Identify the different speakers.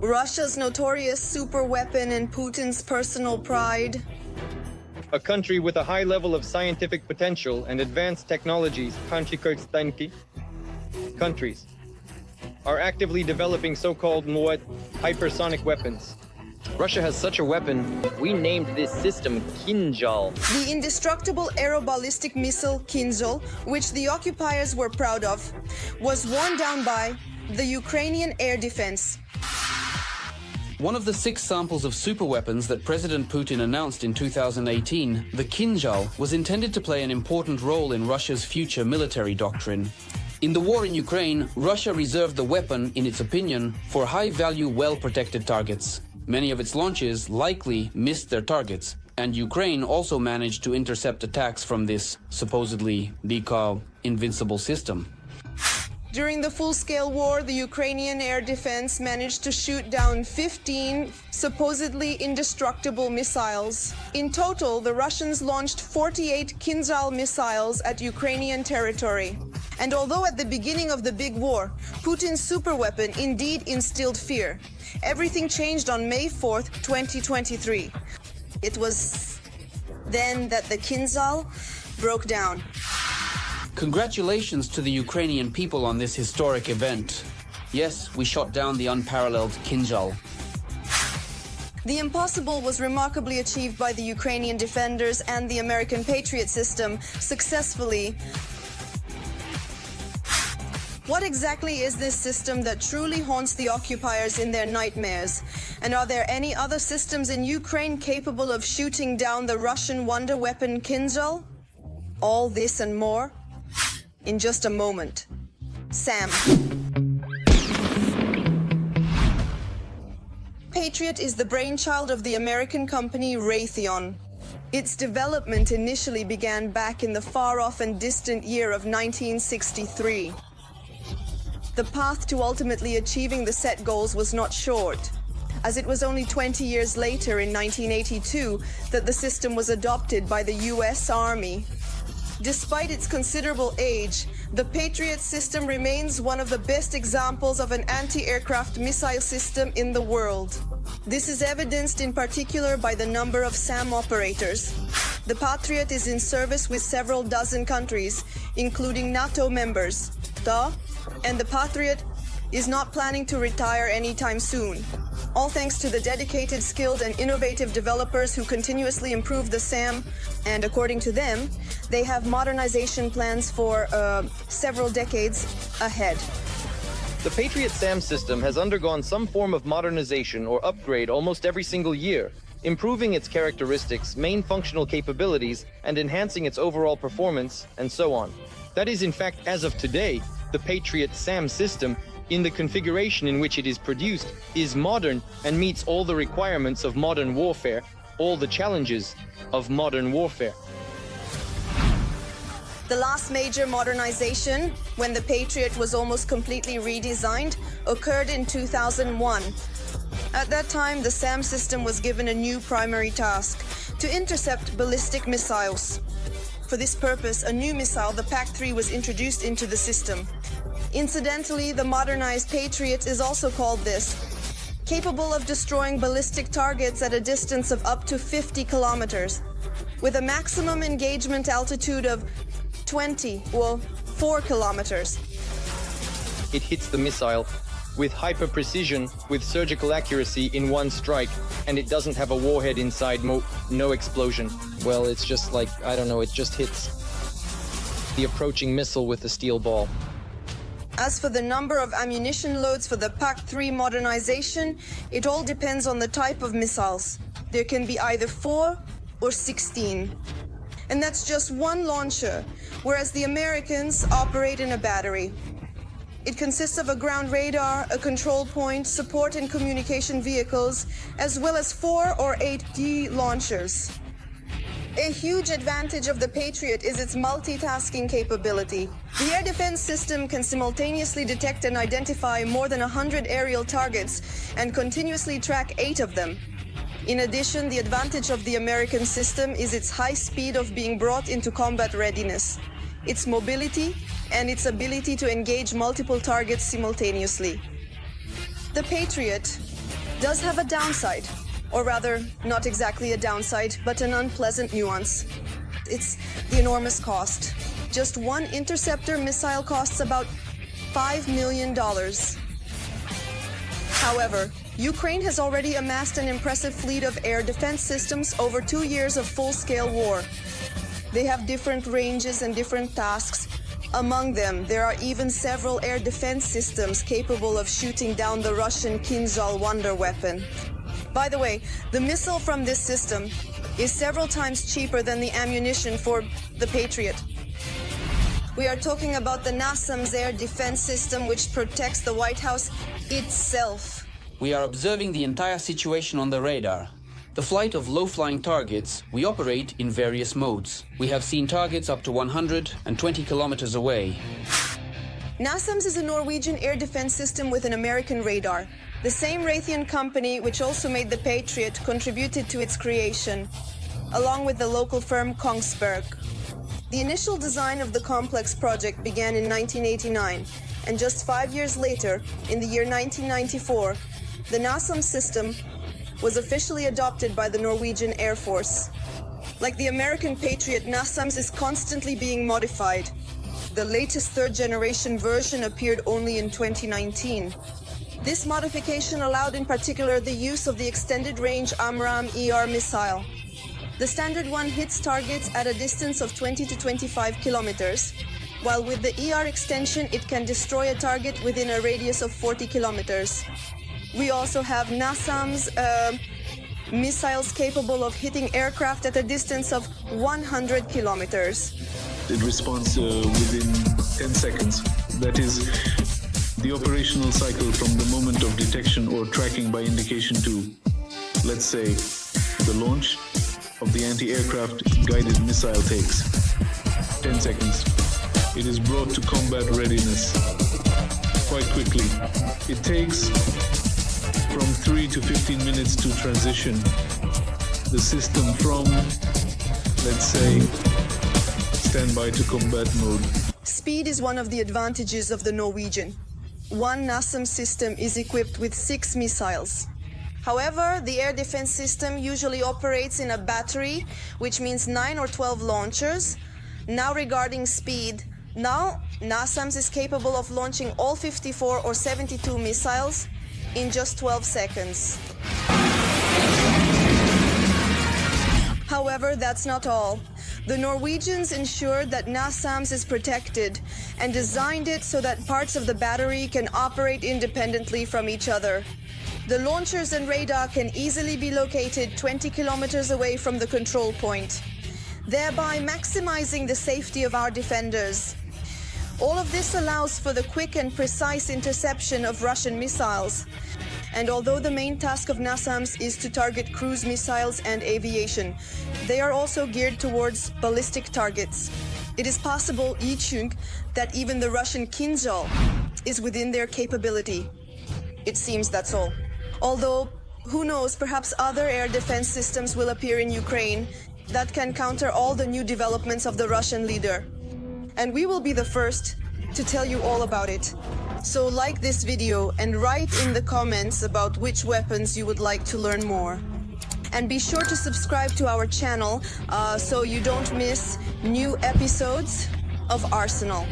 Speaker 1: Russia's notorious super weapon and Putin's personal pride.
Speaker 2: A country with a high level of scientific potential and advanced technologies, countries, are actively developing so-called hypersonic weapons. Russia has such a weapon. We named this system Kinzhal.
Speaker 1: The indestructible aeroballistic missile Kinzhal, which the occupiers were proud of, was worn down by the Ukrainian air defense.
Speaker 3: One of the 6 samples of superweapons that President Putin announced in 2018, the Kinzhal, was intended to play an important role in Russia's future military doctrine. In the war in Ukraine, Russia reserved the weapon, in its opinion, for high-value, well-protected targets. Many of its launches likely missed their targets, and Ukraine also managed to intercept attacks from this, supposedly, invincible system.
Speaker 1: During the full-scale war, the Ukrainian air defense managed to shoot down 15 supposedly indestructible missiles. In total, the Russians launched 48 Kinzhal missiles at Ukrainian territory. And although at the beginning of the big war, Putin's superweapon indeed instilled fear, everything changed on May 4th, 2023. It was then that the Kinzhal broke down.
Speaker 3: Congratulations to the Ukrainian people on this historic event. Yes, we shot down the unparalleled Kinzhal.
Speaker 1: The impossible was remarkably achieved by the Ukrainian defenders and the American Patriot system successfully. What exactly is this system that truly haunts the occupiers in their nightmares? And are there any other systems in Ukraine capable of shooting down the Russian wonder weapon Kinzhal? All this and more in just a moment. Sam. Patriot is the brainchild of the American company Raytheon. Its development initially began back in the far-off and distant year of 1963. The path to ultimately achieving the set goals was not short, as it was only 20 years later in 1982 that the system was adopted by the US Army. Despite its considerable age, the Patriot system remains one of the best examples of an anti-aircraft missile system in the world. This is evidenced in particular by the number of SAM operators. The Patriot is in service with several dozen countries, including NATO members, and the Patriot is not planning to retire anytime soon. All thanks to the dedicated, skilled, and innovative developers who continuously improve the SAM, and according to them, they have modernization plans for several decades ahead.
Speaker 2: The Patriot SAM system has undergone some form of modernization or upgrade almost every single year, improving its characteristics, main functional capabilities, and enhancing its overall performance, and so on. That is, in fact, as of today, the Patriot SAM system, in the configuration in which it is produced, is modern and meets all the requirements of modern warfare, all the challenges of modern warfare.
Speaker 1: The last major modernization, when the Patriot was almost completely redesigned, occurred in 2001. At that time, the SAM system was given a new primary task: to intercept ballistic missiles. For this purpose, a new missile, the PAC-3, was introduced into the system. Incidentally, the modernized Patriot is also called this, capable of destroying ballistic targets at a distance of up to 50 kilometers, with a maximum engagement altitude of 4 kilometers.
Speaker 2: It hits the missile with hyper precision, with surgical accuracy in one strike, and it doesn't have a warhead inside, no explosion. Well, it's just like, I don't know, it just hits the approaching missile with a steel ball.
Speaker 1: As for the number of ammunition loads for the PAC-3 modernization, it all depends on the type of missiles. There can be either 4 or 16. And that's just one launcher, whereas the Americans operate in a battery. It consists of a ground radar, a control point, support and communication vehicles, as well as 4 or 8 launchers. A huge advantage of the Patriot is its multitasking capability. The air defense system can simultaneously detect and identify more than 100 aerial targets and continuously track 8 of them. In addition, the advantage of the American system is its high speed of being brought into combat readiness, its mobility, and its ability to engage multiple targets simultaneously. The Patriot does have a downside, or rather, not exactly a downside, but an unpleasant nuance. It's the enormous cost. Just one interceptor missile costs about $5 million. However, Ukraine has already amassed an impressive fleet of air defense systems over 2 years of full-scale war. They have different ranges and different tasks. Among them, there are even several air defense systems capable of shooting down the Russian Kinzhal wonder weapon. By the way, the missile from this system is several times cheaper than the ammunition for the Patriot. We are talking about the NASAMS air defense system, which protects the White House itself.
Speaker 3: We are observing the entire situation on the radar. The flight of low-flying targets, we operate in various modes. We have seen targets up to 120 kilometers away.
Speaker 1: NASAMS is a Norwegian air defense system with an American radar. The same Raytheon company, which also made the Patriot, contributed to its creation, along with the local firm Kongsberg. The initial design of the complex project began in 1989, and just 5 years later, in the year 1994, the NASAMS system was officially adopted by the Norwegian Air Force. Like the American Patriot, NASAMS is constantly being modified. The latest third-generation version appeared only in 2019. This modification allowed in particular the use of the extended-range AMRAAM-ER missile. The standard one hits targets at a distance of 20 to 25 kilometers, while with the ER extension it can destroy a target within a radius of 40 kilometers. We also have NASAMS missiles capable of hitting aircraft at a distance of 100 kilometers.
Speaker 4: It responds within 10 seconds. That is the operational cycle from the moment of detection or tracking by indication to, let's say, the launch of the anti-aircraft guided missile takes 10 seconds. It is brought to combat readiness quite quickly. It takes from 3 to 15 minutes to transition the system from, let's say, standby to combat mode.
Speaker 1: Speed is one of the advantages of the Norwegian. One NASAMS system is equipped with 6 missiles. However, the air defense system usually operates in a battery, which means 9 or 12 launchers. Now regarding speed, now NASAMS is capable of launching all 54 or 72 missiles in just 12 seconds. However, that's not all. The Norwegians ensured that NASAMS is protected and designed it so that parts of the battery can operate independently from each other. The launchers and radar can easily be located 20 kilometers away from the control point, thereby maximizing the safety of our defenders. All of this allows for the quick and precise interception of Russian missiles. And although the main task of NASAMS is to target cruise missiles and aviation, they are also geared towards ballistic targets. It is possible, that even the Russian Kinzhal is within their capability. It seems that's all. Although, who knows, perhaps other air defense systems will appear in Ukraine that can counter all the new developments of the Russian leader. And we will be the first to tell you all about it. So like this video and write in the comments about which weapons you would like to learn more. And be sure to subscribe to our channel so you don't miss new episodes of Arsenal.